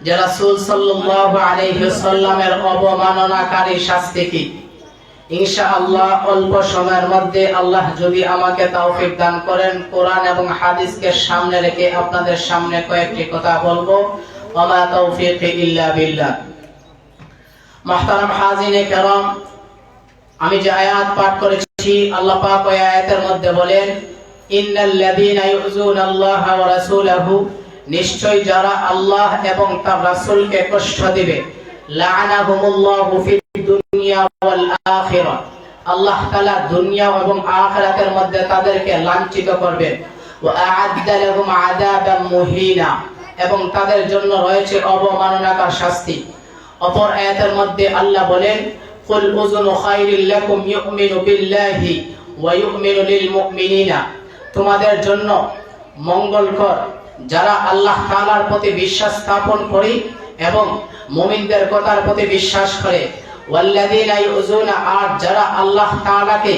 যে রাসূল সাল্লাল্লাহু আলাইহি ওয়াসাল্লামের অবমাননাকারী শাস্তি কি। ইনশাআল্লাহ অল্প সময়ের মধ্যে আল্লাহ যদি আমাকে তৌফিক দান করেন, কোরআন এবং হাদিসকে সামনে রেখে আপনাদের সামনে কয়েকটি কথা বলবো। ওয়া মা তৌফিকি ইল্লা বিল্লাহ। মুহতারাম হাজিরিনে কেরাম, আমি যে আয়াত পাঠ করেছি, আল্লাহ পাক ওই আয়াতের মধ্যে বলেন, ইন্নাল্লাযীনা ইউযুনাল্লাহা ওয়া রাসূলাহু, নিশ্চয় যারা আল্লাহ এবং তার রাসূলকে কষ্ট দিবে, লাআনাহুমুল্লাহু ফিদ দুনিয়া ওয়াল আখিরাহ, আল্লাহ তাআলা দুনিয়া এবং আখিরাতের মধ্যে তাদেরকে লাঞ্ছিত করবেন। ওয়া আ'আদ্দা লাহুম আযাবাম মুহিনা, এবং তাদের জন্য রয়েছে অবমাননাকর শাস্তি। অপর আয়াতের মধ্যে আল্লাহ বলেন, কুল উযুনু খায়রিল লাকুম ইউমিনু বিল্লাহি ওয়া ইউমিনু লিল মুমিনিনা, তোমাদের জন্য মঙ্গলকর যারা আল্লাহ তাআলার প্রতি বিশ্বাস স্থাপন করে এবং মুমিনদের কথার প্রতি বিশ্বাস করে। ওয়াল্লাযীনা ইউযুনা, আর যারা আল্লাহ তাআলাকে,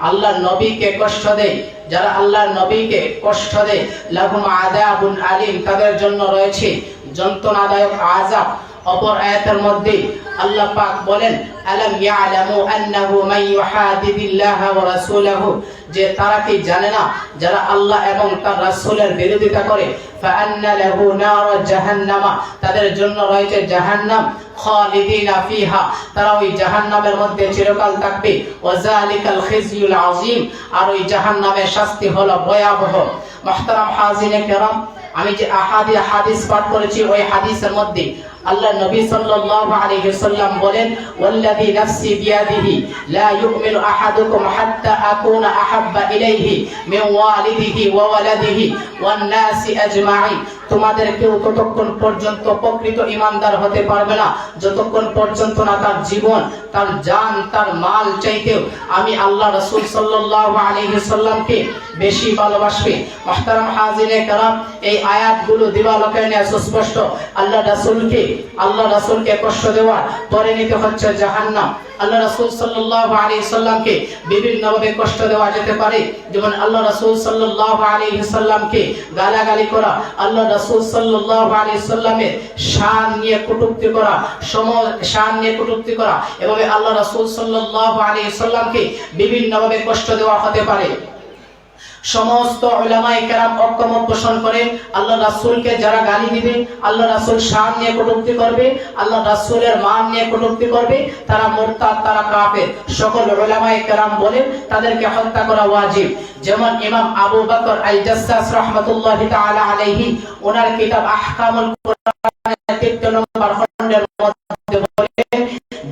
আল্লাহর নবীকে কষ্ট দেয়, যারা আল্লাহর নবীকে কষ্ট দেয়, লাহুম আযাবুন আলীম, তাদের জন্য রয়েছে যন্ত্রণাদায়ক আযাব। অপর আয়াতের মধ্যে আল্লাহ পাক বলেন, আলাম ইয়ালামু আন্নাহু মান ইউহাদিদিল্লাহা ওয়া রাসূলাহু, যে তারা কি জানে না যারা আল্লাহ এবং তার রাসূলের বিরোধিতা করে, ফাআন্না লাহু নার জাহান্নামা, তাদের জন্য রয়েছে জাহান্নাম, খালিদিনা ফিহা, তারা ওই জাহান্নামের মধ্যে চিরকাল থাকবে। ওয়া যালিকাল খিজিউল আযীম, আর ওই জাহান্নামের শাস্তি হলো ভয়াবহ। মুহতারাম হাজিরিনে কেরাম, আমি যে হাদিস পাঠ করেছি, ওই হাদিসের মধ্যে আল্লাহ নবী সাল্লাল্লাহু আলাইহি ওয়াসাল্লাম বলেন, ওয়াল্লাযী নাফসি বিয়াদিহি লা ইউমিনু আহাদুকুম হাত্তা আকুনা আহাব্বা ইলাইহি মিন ওয়ালিদিহি ওয়া ওয়ালাদিহি ওয়ান নাসি আজমাইন, তোমাদের কেউ ততক্ষণ পর্যন্ত প্রকৃত ঈমানদার হতে পারবে না যতক্ষণ পর্যন্ত না তার জীবন, তার জান, তার মাল চাইতেও আমি আল্লাহ রাসূল সাল্লাল্লাহু আলাইহি ওয়াসাল্লামকে বেশি ভালোবাসবে। মুহতারাম হাজিরিনে কেরাম, এই আয়াতগুলো দিবালোকে নিয়ে সুস্পষ্ট। আল্লাহ রাসূলকে কষ্ট দেওয়ার পরে নিতে হচ্ছে জাহান্নাম। আল্লাহ রাসূল সাল্লাল্লাহু আলাইহি ওয়াসাল্লামকে বিভিন্নভাবে কষ্ট দেওয়া যেতে পারে, যেমন আল্লাহ রাসূল সাল্লাল্লাহু আলাইহি ওয়াসাল্লামকে গালাগালি করা, আল্লাহ রাসূল সাল্লাল্লাহু আলাইহি ওয়াসাল্লামের শান নিয়ে কটূক্তি করা, শান নিয়ে কটূক্তি করা, এভাবে আল্লাহ রাসূল সাল্লাল্লাহু আলাইহি ওয়াসাল্লামকে বিভিন্নভাবে কষ্ট দেওয়া হতে পারে। সমস্ত উলামায়ে কেরাম ঐকমত পোষণ করেন, আল্লাহ রাসূলকে যারা গালি দিবে, আল্লাহ রাসূল শান নিয়ে কটূক্তি করবে, আল্লাহ রাসূলের মান নিয়ে কটূক্তি করবে, তারা মুরতাদ, তারা কাফের। সকল উলামায়ে কেরাম বলেন তাদেরকে হত্যা করা ওয়াজিব। যেমন ইমাম আবু বকর আল জাসসাস রাহমাতুল্লাহি তাআলা আলাইহি, ওনার কিতাব আহকামুল কুরআনের 53 নম্বর খণ্ডের মধ্যে বলেন,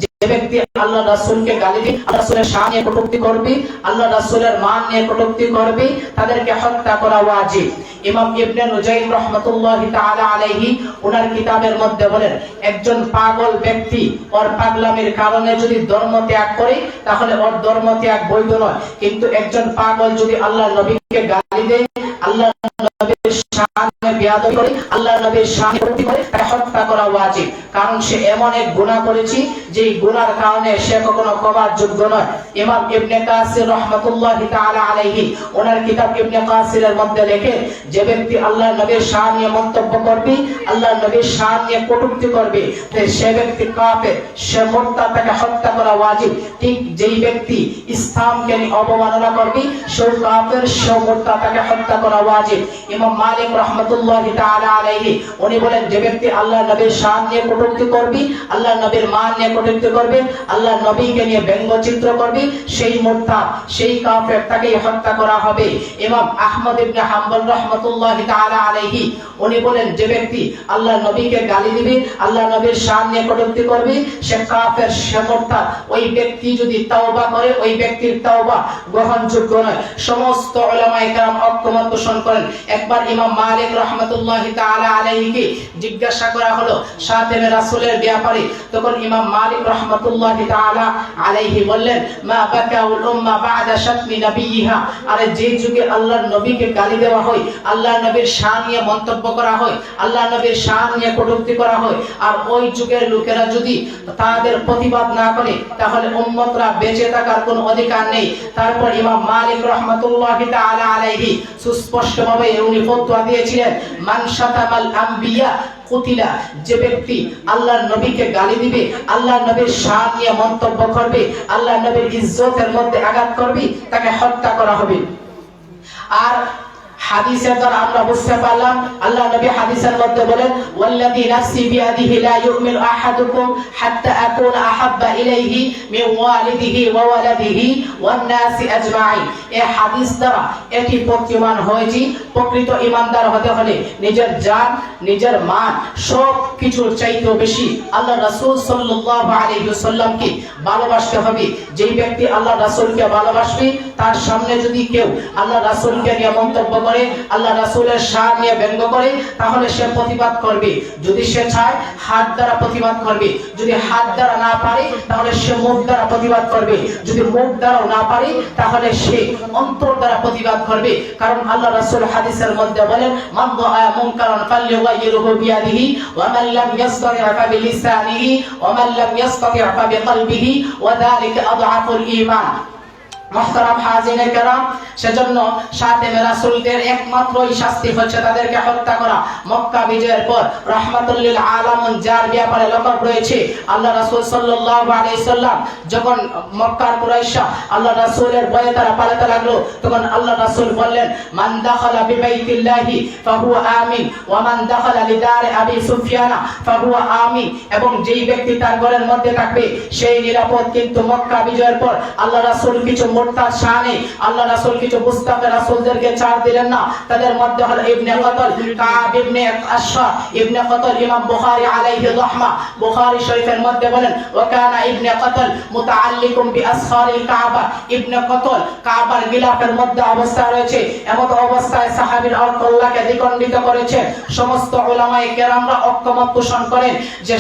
যে ব্যক্তি আল্লাহ রাসূলকে গালি দিবে, আল্লাহ রাসূলের শান নিয়ে কটূক্তি করবে, আল্লাহ রাসূলের মান নিয়ে কটূক্তি করবে, তাদেরকে হত্যা করা ওয়াজিব। ইমাম ইবনে নুজাইম রাহমাতুল্লাহি তাআলা আলাইহি, ওনার কিতাবের মধ্যে বলেন, একজন পাগল ব্যক্তি ওর পাগলামির কারণে যদি ধর্ম ত্যাগ করে, তাহলে ওর ধর্ম ত্যাগ বৈধ নয়। কিন্তু একজন পাগল যদি আল্লাহর নবীকে গালি দেয়, আল্লাহ নবীর শানে বেয়াদবি করে, আল্লাহ নবীর শানে কটূক্তি করে, তাকে হত্যা করা ওয়াজিব। কারণ সে এমন এক গুনাহ করেছে যে গুনার কারণে সে কখনো ক্ষমার যোগ্য নয়। ইমাম ইবনে কাসির রাহমাতুল্লাহি তাআলা আলাইহি, ওনার কিতাব ইবনে কাসিরের মধ্যে লেখেন, যে ব্যক্তি আল্লাহ নবীর শান নিয়ে মন্তব্য করবে, আল্লাহ নবীর শান নিয়ে কটূক্তি করবে, সে ব্যক্তি কাফের, সে মুরতাদ, তাকে হত্যা করা ওয়াজিব। ঠিক যেই ব্যক্তি ইসলামকে অবমাননা করবে, সে কাফের, সে মুরতাদ, তাকে হত্যা করা ওয়াজিব। ইমাম মালিক রাহমাতুল্লাহি তাআলা আলাইহি, উনি বলেন, যে ব্যক্তি আল্লাহ নবীর শান নিয়ে কটূক্তি করবে, আল্লাহ নবীর মান নিয়ে কটূক্তি করবে, আল্লাহ নবীকে নিয়ে ব্যঙ্গচিত্র করবে, সেই মুরতাদ, সেই কাফের, তাকে হত্যা করা হবে। ইমাম আহমদ ইবনে হাম্বল রাহমাতুল্লাহি তাআলা আলাইহি, উনি বলেন, যে ব্যক্তি আল্লাহ নবীকে গালি দিবে, আল্লাহ নবীর শান নিয়ে কটূক্তি করবে, সে কাফের, সে মুরতাদ। ওই ব্যক্তি যদি তাওবা করে, ওই ব্যক্তির তাওবা গ্রহণযোগ্য নয়। সমস্ত উলামায়ে কেরাম ঐকমত পোষণ করেন। একবার ইমাম মালিক রাহমাতুল্লাহি তাআলা আলাইহিকে জিজ্ঞাসা করা হলো শাতেমে রাসূলের ব্যাপারে, তখন ইমাম মালিক রাহমাতুল্লাহি তাআলা আলাইহি বললেন, মা বাকাউল উম্মাহ বা'দা শাতমি নবিয়িহা, আরে যে যুগে আল্লাহর নবীকে গালি দেওয়া হয়, আল্লাহর নবীর শান নিয়ে মন্তব্য করা হয়, আল্লাহ নবীর শান নিয়ে কটূক্তি করা হয়, আর ওই যুগের লোকেরা যদি তাদের প্রতিবাদ না করে, তাহলে উম্মতরা বেঁচে থাকার কোনো অধিকার নেই। তারপর ইমাম মালিক রাহমাতুল্লাহি তাআলা আলাইহি সুস্পষ্টভাবে উনি ফতোয়া দিয়েছিলেন, দিলেন, মান শাতামাল আম্বিয়া কুতিলা, যে ব্যক্তি আল্লাহর নবীকে গালি দিবে, আল্লাহর নবীর শান নিয়ে মন্তব্য করবে, আল্লাহর নবীর ইজ্জতের মধ্যে আঘাত করবে, তাকে হত্যা করা হবে। আর হাদিসের দ্বারা আমরা বুঝতে পারলাম, আল্লাহ নবী হাদিসের মধ্যে বলেন, ওয়াল্লাযী নাফসি বিয়াদিহি লা ইউমিনু আহাদুকুম হাত্তা আকুনা আহাব্বা ইলাইহি মিন ওয়ালিদিহি ওয়া ওয়ালাদিহি ওয়ান নাসি আজমাইন। এই হাদিস দ্বারা এটি প্রতীয়মান হয়েছে, প্রকৃত ঈমানদার হতে হলে নিজের জান, নিজের মান সব কিছুর চাইতেও বেশি আল্লাহ রাসূল সাল্লাল্লাহু আলাইহি ওয়াসাল্লামকে ভালোবাসতে হবে। যেই ব্যক্তি আল্লাহ রাসূলকে ভালোবাসবে, তার সামনে যদি কেউ আল্লাহ রাসূলকে নিয়ে মন্তব্য করে, আল্লাহ রাসূলের শান নিয়ে ব্যঙ্গ করে, তাহলে সে প্রতিবাদ করবে। যদি সে চায় হাত দ্বারা প্রতিবাদ করবে, যদি হাত দ্বারা না পারে তাহলে সে মুখ দ্বারা প্রতিবাদ করবে, যদি মুখ দ্বারাও না পারে তাহলে সে অন্তর দ্বারা প্রতিবাদ করবে। কারণ আল্লাহ রাসূল হাদিসের মধ্যে বলেন, মান রাআ মুনকারান ফালইয়ুগাইয়িরহু বিয়াদিহি ওয়া মান লাম ইস্তাতি' ফাবিলিসানিহি ওয়া মান লাম ইস্তাতি' ফাবিকলবিহি ওয়া যালিকা আযআফুল ঈমান। মুহতারাম হাজিরিনে কেরাম, সেজন্য শাতিমে রাসূলদের একমাত্রই শাস্তি হচ্ছে তাদেরকে হত্যা করা। মক্কা বিজয়ের পর রাহমাতুল লিল আলামিন যার ব্যাপারে লকব রয়েছে, আল্লাহ রাসূল সাল্লাল্লাহু আলাইহি সাল্লাম যখন মক্কার কুরাইশা আল্লাহ রাসূলের ভয়ে তারা পালাতে লাগলো, তখন আল্লাহ রাসূল বললেন, মান দাখালা বিবাইতিল্লাহি ফাহুয়া আমিন ওয়া মান দাখালা লিদারি আবি সুফিয়ানা ফাহুয়া আমিন। এবং যেই ব্যক্তি তার ঘরের মধ্যে থাকবে সেই নিরাপদ। কিন্তু মক্কা বিজয়ের পর আল্লাহ রাসূল কিছু মোরতাদ শানে আল্লাহ রাসূল কিছু মুস্তাফা রাসূলদেরকে ছাড় দিলেন না। তাদের মধ্যে হলো ইবনে কতল, কাব ইবনে আশরা ইবনে কতল। ইমাম বুখারী আলাইহি রাহমা বুখারী শরীফের মধ্যে বলেন, ওয়া কানা ইবনে কতল মুতাআল্লিকুম বিআসফারিল কাবা। ইবনে কতল কাবার গিলাফের মধ্যে অবস্থা রয়েছে, এমন অবস্থায় সাহাবীর আল্লাহকে দ্বিখণ্ডিত করেছে। সমস্ত উলামায়ে কেরামরা ঐকমত পোষণ করেন যে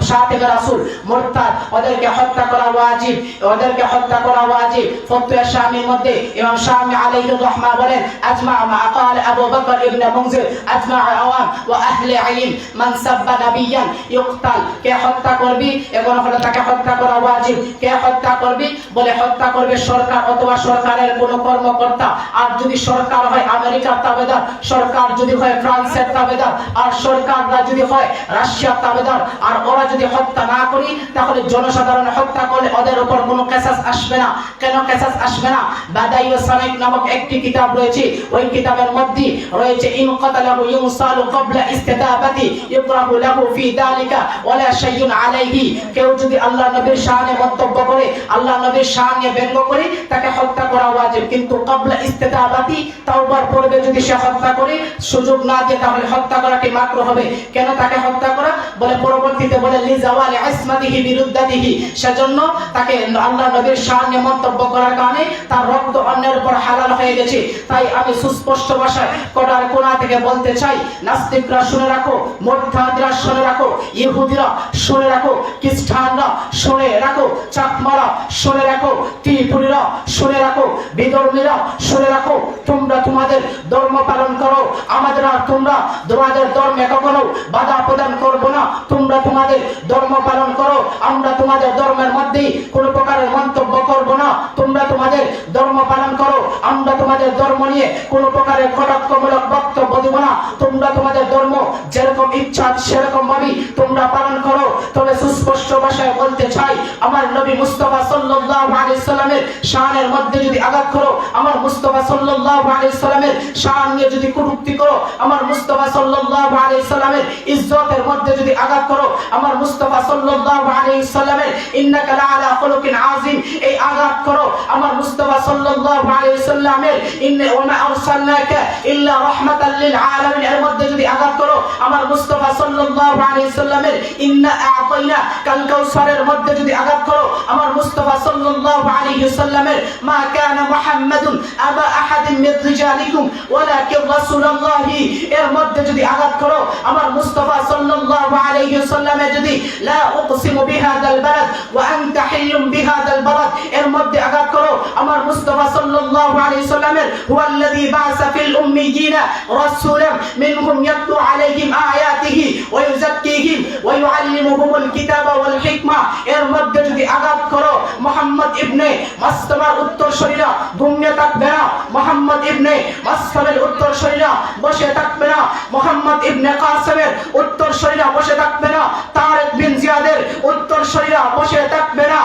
শাতিমে রাসূল মুরতাদ, ওদেরকে হত্যা করা ওয়াজিব, ওদেরকে হত্যা করা ওয়াজিব। ফতোয়া শামির মধ্যে ইমাম শামি আলাইহি রাহমা বলেন, আজমা মা قال আবু বকর ইবনে মুনজির আজমা আওয়াম ওয়া আহলে ইলম মান সাব্বা নাবিয়ান ইউকতাল। কে হত্যা করবি, এখন হলো তাকে হত্যা করা ওয়াজিব। কে হত্যা করবি, বলে হত্যা করবে সরকার অথবা সরকারের কোনো কর্মকর্তা। আর যদি সরকার হয় আমেরিকার তাবেদার, সরকার যদি হয় ফ্রান্সের তাবেদার, আর সরকাররা যদি হয় রাশিয়ার তাবেদার, আর ওরা যদি হত্যা না করি তাহলে জনসাধারণ হত্যা করলে ওদের উপর কোনো কেসাস আসবে না। কেন কেসাস আসবে না? বাদাইউস সানাইক নামক একটি কিতাব রয়েছে, ওই কিতাবের মধ্যে রয়েছে, ইন কাতালাহু ইউসালু ক্বাবলা ইস্তিদাবাতি ইকরাহু লাহু ফি যালিকা ওয়ালা শাইউন আলাইহি। কেউ যদি আল্লাহ নবীর শানে মন্তব্য করে, আল্লাহ নবীর শানে ব্যঙ্গ করে, তাকে হত্যা করা ওয়াজিব। কিন্তু ক্বাবলা ইস্তিদাবাতি, তাওবার পূর্বে যদি সে হত্যা করে, সুযোগ না দিয়ে, তাহলে হত্যা করাটি মাকরুহ হবে। কেন তাকে হত্যা করা? বলে পরবর্তীতে বলে লিজাওয়ালি ইসমাতিহি বিরুদ্দাতিহি, সেজন্য তাকে আল্লাহ নবীর শানে মন্তব্য করার কারণে তার রক্ত অন্যের উপর হালাল হয়ে গেছে। তাই আমি সুস্পষ্ট ভাষায় কোটার কোণা থেকে বলতে চাই, নাস্তিকরা শুনে রাখো, মুরতাদরা শুনে রাখো, ইহুদিরা শুনে রাখো, খ্রিস্টানরা শুনে রাখো, চাকমারা শুনে রাখো, ত্রিপুরীরা শুনে রাখো, বিধর্মীরা শুনে রাখো। তোমরা তোমাদের ধর্ম পালন করো, আমাদের আর তোমরা তোমাদের ধর্মে কখনো বাধা প্রদান করবো না। তোমরা তোমাদের ধর্ম পালন করো, আমরা তোমাদের ধর্মের মধ্যে কোনো প্রকারের মন্তব্য করবো না। তোমরা তোমাদের ধর্ম পালন করো, আমরা তোমাদের ধর্ম নিয়ে কোনো প্রকারের কটাক্ষমূলক বক্তব্য দেব না। তোমরা তোমাদের ধর্ম যেরকম ইচ্ছা সেরকম ভাবে তোমরা পালন করো। তবে সুস্পষ্ট ভাষায় বলতে চাই, আমার নবী মুস্তাফা সাল্লাল্লাহু আলাইহি সাল্লামের শানের মধ্যে যদি আঘাত করো, আমার মুস্তাফা সাল্লাল্লাহু আলাইহি সাল্লামের শান নিয়ে যদি কটূক্তি করো, আমার মুস্তাফা সাল্লাল্লাহু আলাইহি সাল্লামের ইজ্জতের মধ্যে যদি আঘাত করো, আমার মুস্তাফা সাল্লাল্লাহু আলাইহি সাল্লামের ইন্নাকা লাআলা খুলুকিন আযীম এই আঘাত করো, আমার মুস্তাফা সাল্লাল্লাহু আলাইহি সাল্লামের ইন্না ওয়া মা আরসালনাকা ইল্লা রাহমাতাল লিল আলামিন এর মধ্যে যদি আঘাত করো, আমার মুস্তাফা সাল্লাল্লাহু আলাইহি সাল্লামের ইন্না আ'তাইনা কাল কাউসারের মধ্যে যদি আঘাত করো, আমার মুস্তাফা সাল্লাল্লাহু আলাইহি সাল্লামের মা কানা মুহাম্মাদুন আবা আহাদিন মির রিজালিকুম ওয়ালাকিন রাসূলুল্লাহি এর মধ্যে যদি আঘাত করো, আমার মুস্তাফা সাল্লাল্লাহু আলাইহি সাল্লামের যদি লা উকসিমু বিহাদাল বালাদ ওয়া আনতা হিল্লুম বিহাদাল বালাদ এর মধ্যে আঘাত করো, আমার মুস্তাফা সাল্লাল্লাহু আলাইহি সাল্লামের হুয়াল্লাযী বা'সা ফিল উম্মিয়িনা রাসূলাম মিনহুম ইয়াতলু আলাইহিম আয়াতিহি ওয়া ইউযাক্কিহিম ওয়া ইউআল্লিমুহুমুল কিতাবা ওয়াল হিকমা এর মধ্যে যদি আঘাত করো মুহাম্মদ ইবনে মাসলামার উত্তরসূরিরা ঘুমিয়ে থাকবে না, মুহাম্মদ ইবনে মাসলামের উত্তরসূরিরা বসে থাকবে না, মুহাম্মদ ইবনে কাসেমের উত্তরসূরিরা বসে থাকবে না, তারেক বিন জিয়াদের উত্তরসূরিরা বসে থাকবে না,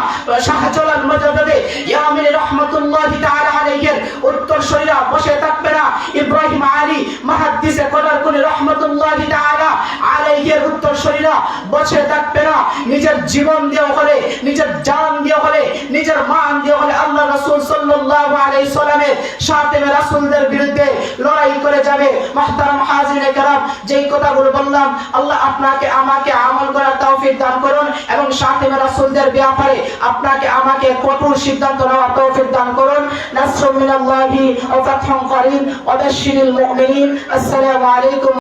শাহজালাল মুজাদ্দিদ ইয়ামিনী রাহমাতুল্লাহি তাআলা আলাইহির উত্তরসূরিরা বসে থাকবে না, ইব্রাহিম আলী মুহাদ্দিসে কদারকুনি রাহমাতুল্লাহি তাআলা আলাইহির উত্তরসূরিরা বসে থাকবে না। নিজের জীবন দিয়ে হলে, নিজের জান দিয়ে হলে, নিজের মান দিয়ে হলে আল্লাহ রাসূল সাল্লাল্লাহু আলাইহি সাল্লামের শাতিমে রাসূলদের বিরুদ্ধে লড়াই করে যাবে। মুহতারাম হাজিরিনে কেরাম, যেই কথাগুলো বললাম আল্লাহ আপনাকে আমাকে আমল করার তৌফিক দান করুন এবং শাতিমে রাসূলদের ব্যাপারে আপনাকে আমাকে কঠোর সিদ্ধান্ত নেওয়ার তৌফিক দান করুন। নাসরুম মিনাল্লাহি ওয়া ফাতহুন করিম ওয়া বাশশিরিল মুমিনিন। আসসালামু আলাইকুম।